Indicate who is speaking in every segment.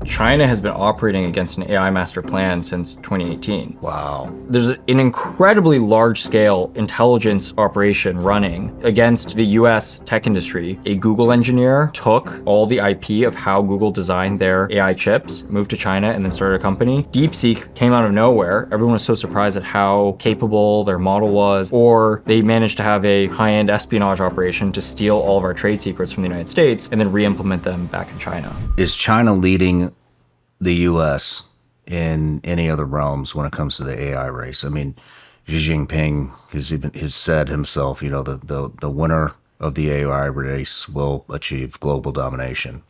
Speaker 1: China has been operating against an AI master plan since 2018.
Speaker 2: Wow.
Speaker 1: There's an incredibly large-scale intelligence operation running against the US tech industry. A Google engineer took all the IP of how Google designed their AI chips, moved to China, and then started a company. DeepSeek came out of nowhere. Everyone was so surprised at how capable their model was, or they managed to have a high-end espionage operation to steal all of our trade secrets from the United States and then re-implement them back in China.
Speaker 2: Is China leading the U.S. in any other realms when it comes to the AI race? I mean, Xi Jinping has said himself, the winner of the AI race will achieve global domination.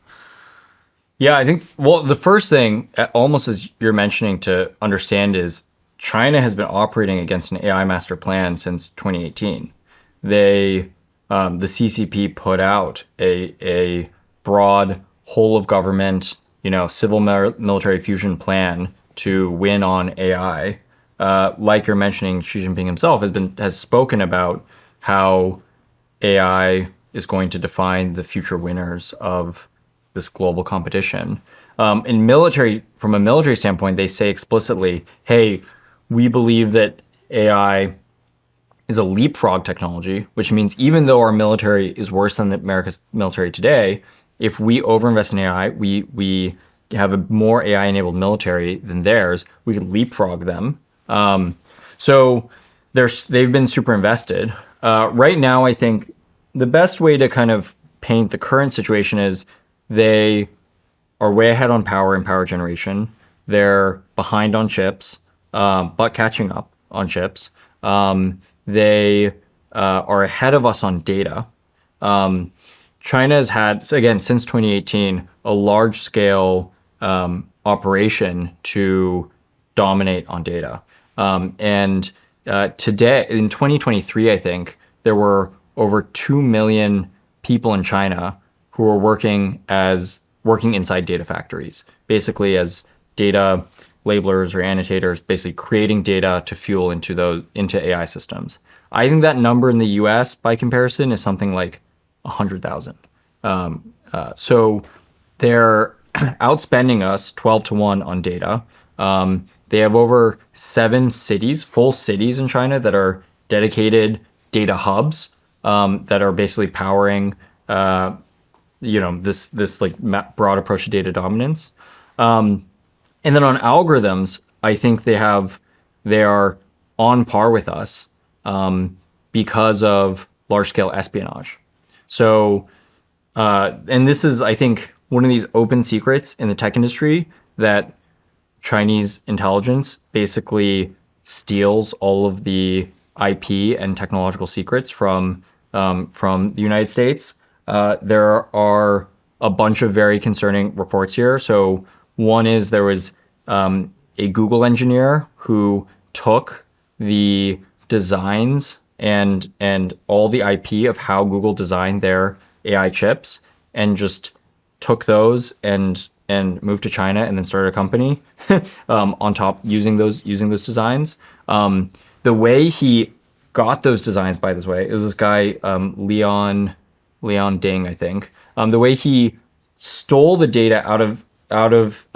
Speaker 1: Yeah, I think, well, the first thing, almost as you're mentioning to understand, is China has been operating against an AI master plan since 2018. The CCP put out a broad whole of government, civil military fusion plan to win on AI. Like you're mentioning, Xi Jinping himself has spoken about how AI is going to define the future winners of this global competition. From a military standpoint, they say explicitly, hey, we believe that AI is a leapfrog technology, which means even though our military is worse than America's military today, if we overinvest in AI, we have a more AI-enabled military than theirs, we could leapfrog them. So they've been super invested. Right now, I think the best way to kind of paint the current situation is they are way ahead on power and power generation. They're behind on chips, but catching up on chips. They are ahead of us on data. China has had, again, since 2018, a large-scale operation to dominate on data. And today, in 2023, I think, there were over 2 million people in China who were working inside data factories, basically as data labelers or annotators, basically creating data to fuel into AI systems. I think that number in the US, by comparison, is something like 100,000. So they're outspending us 12-1 on data. They have over 7 cities, full cities in China that are dedicated data hubs that are basically powering, this like broad approach to data dominance. And then on algorithms, I think they are on par with us because of large scale espionage. So, and this is, I think, one of these open secrets in the tech industry, that Chinese intelligence basically steals all of the IP and technological secrets from the United States. There are a bunch of very concerning reports here. So one is there was a Google engineer who took the designs and all the IP of how Google designed their AI chips and just took those and moved to China and then started a company on top using those designs. The way he got those designs, by this way, it was this guy Leon Ding, I think. The way he stole the data out of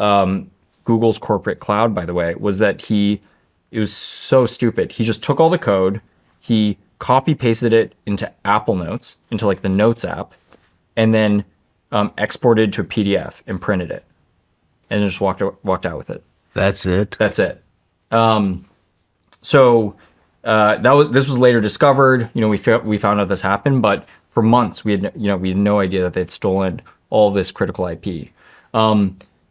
Speaker 1: Google's corporate cloud, by the way, was that it was so stupid. He just took all the code, he copy pasted it into Apple Notes, into like the Notes app, and then exported to a PDF and printed it, and just walked out with it.
Speaker 2: That's it.
Speaker 1: That's it. So this was later discovered. We found out this happened, but for months we had no idea that they'd stolen all this critical IP.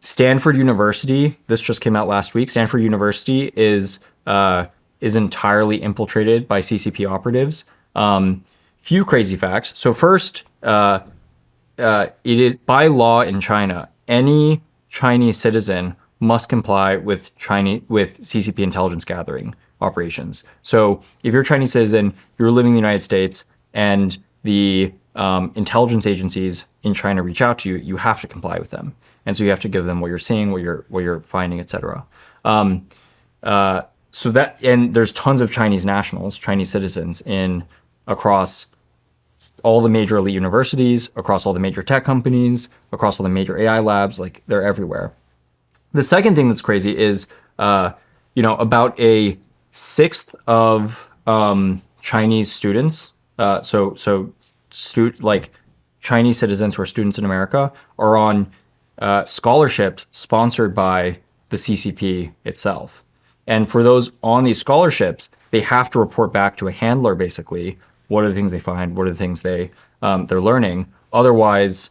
Speaker 1: Stanford University, this just came out last week. Stanford University is entirely infiltrated by CCP operatives. Few crazy facts. So first, it is by law in China, any Chinese citizen must comply with CCP intelligence gathering operations. So if you're a Chinese citizen, you're living in the United States, and the intelligence agencies in China reach out to you, you have to comply with them. And so you have to give them what you're seeing, what you're finding, etc. So that, and there's tons of Chinese nationals, Chinese citizens across all the major elite universities, across all the major tech companies, across all the major AI labs, like they're everywhere. The second thing that's crazy is, about a sixth of Chinese students, like Chinese citizens who are students in America, are on scholarships sponsored by the CCP itself. And for those on these scholarships, they have to report back to a handler, basically, what are the things they find, what are the things they're learning. Otherwise,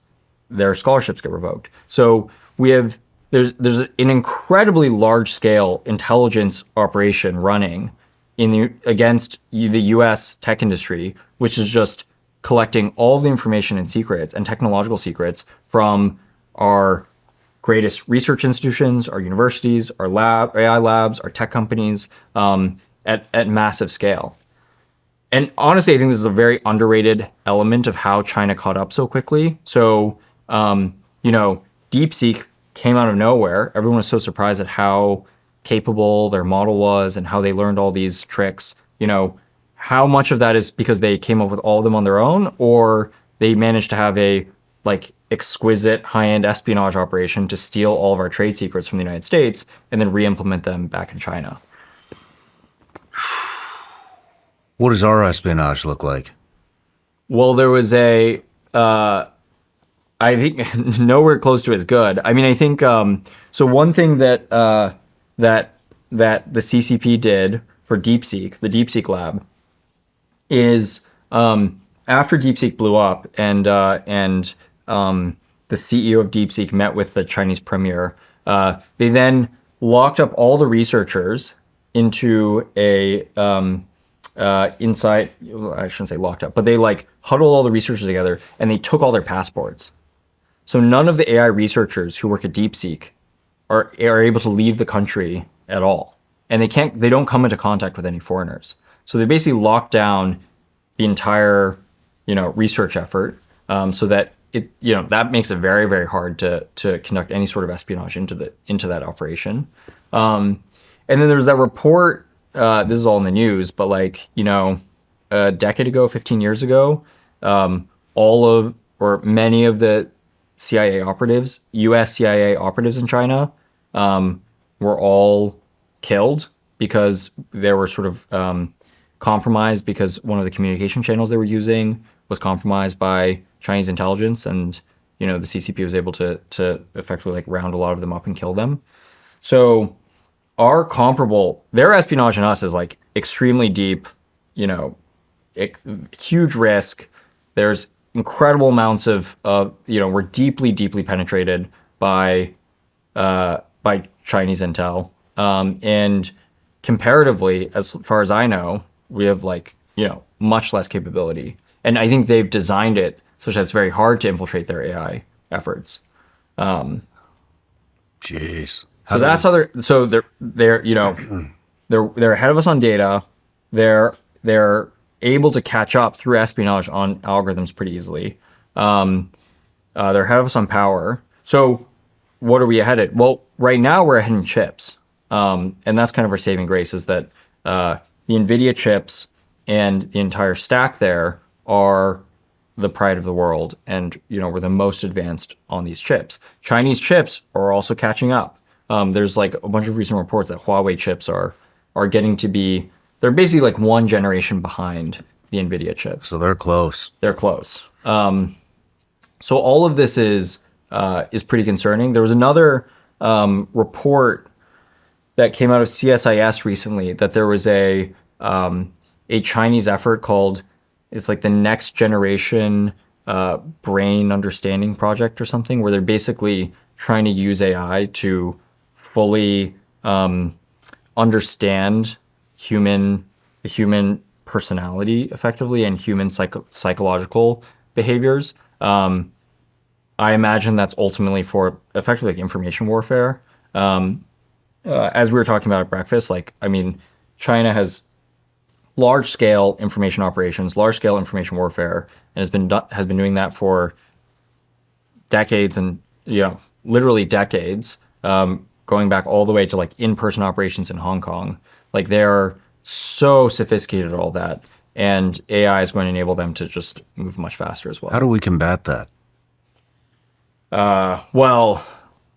Speaker 1: their scholarships get revoked. So there's an incredibly large scale intelligence operation running against the U.S. tech industry, which is just collecting all of the information and secrets and technological secrets from our greatest research institutions, our universities, our AI labs, our tech companies, at massive scale. And honestly, I think this is a very underrated element of how China caught up so quickly. So, DeepSeek came out of nowhere. Everyone was so surprised at how capable their model was and how they learned all these tricks. How much of that is because they came up with all of them on their own, or they managed to have a exquisite high-end espionage operation to steal all of our trade secrets from the United States and then re-implement them back in China.
Speaker 2: What does our espionage look like?
Speaker 1: Well, there was I think nowhere close to as good. I mean, I think so. One thing that that the CCP did for DeepSeek, the DeepSeek lab, is after DeepSeek blew up and the CEO of DeepSeek met with the Chinese premier, they then locked up all the researchers into a inside. I shouldn't say locked up, but they huddled all the researchers together and they took all their passports. So none of the AI researchers who work at DeepSeek are able to leave the country at all, and they don't come into contact with any foreigners. So they basically locked down the entire research effort, so that that makes it very, very hard to conduct any sort of espionage into that operation. And then there's that report. This is all in the news, but a decade ago, 15 years ago, many of the CIA operatives, U.S. CIA operatives in China, were all killed because they were sort of compromised because one of the communication channels they were using was compromised by Chinese intelligence, and the CCP was able to effectively round a lot of them up and kill them. So their espionage on us is extremely deep, huge risk. There's incredible amounts of we're deeply, deeply penetrated by Chinese intel. And comparatively, as far as I know, we have much less capability. And I think they've designed it such that it's very hard to infiltrate their AI efforts.
Speaker 2: Jeez.
Speaker 1: So that's other. So they're ahead of us on data. They're able to catch up through espionage on algorithms pretty easily. They're ahead of us on power. So what are we ahead at? Well, right now we're ahead in chips. And that's kind of our saving grace, is that the NVIDIA chips and the entire stack there are the pride of the world. And, we're the most advanced on these chips. Chinese chips are also catching up. There's a bunch of recent reports that Huawei chips are getting to be, they're basically one generation behind the NVIDIA chips.
Speaker 2: So they're close.
Speaker 1: They're close. So all of this is pretty concerning. There was another report that came out of CSIS recently that there was a Chinese effort called, it's the Next Generation Brain Understanding Project or something, where they're basically trying to use AI to fully understand the human personality effectively and human psychological behaviors. I imagine that's ultimately for effectively information warfare. As we were talking about at breakfast, China has large scale information operations, large scale information warfare, and has been doing that for decades, and literally decades, going back all the way to in-person operations in Hong Kong. They're so sophisticated at all that, and AI is going to enable them to just move much faster as well.
Speaker 2: How do we combat that?
Speaker 1: Well,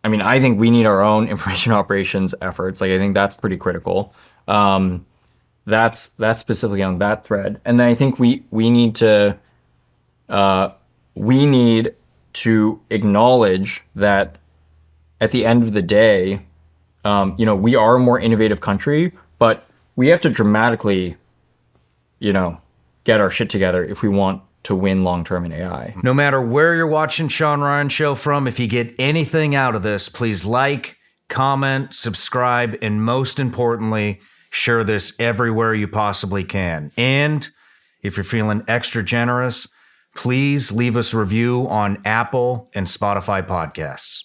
Speaker 1: I mean, I think we need our own information operations efforts. Like, I think that's pretty critical. That's specifically on that thread. And then I think we need to acknowledge that at the end of the day, we are a more innovative country, but we have to dramatically, get our shit together if we want to win long term in AI.
Speaker 2: No matter where you're watching Shawn Ryan Show from, if you get anything out of this, please like, comment, subscribe, and most importantly, share this everywhere you possibly can. And if you're feeling extra generous, please leave us a review on Apple and Spotify podcasts.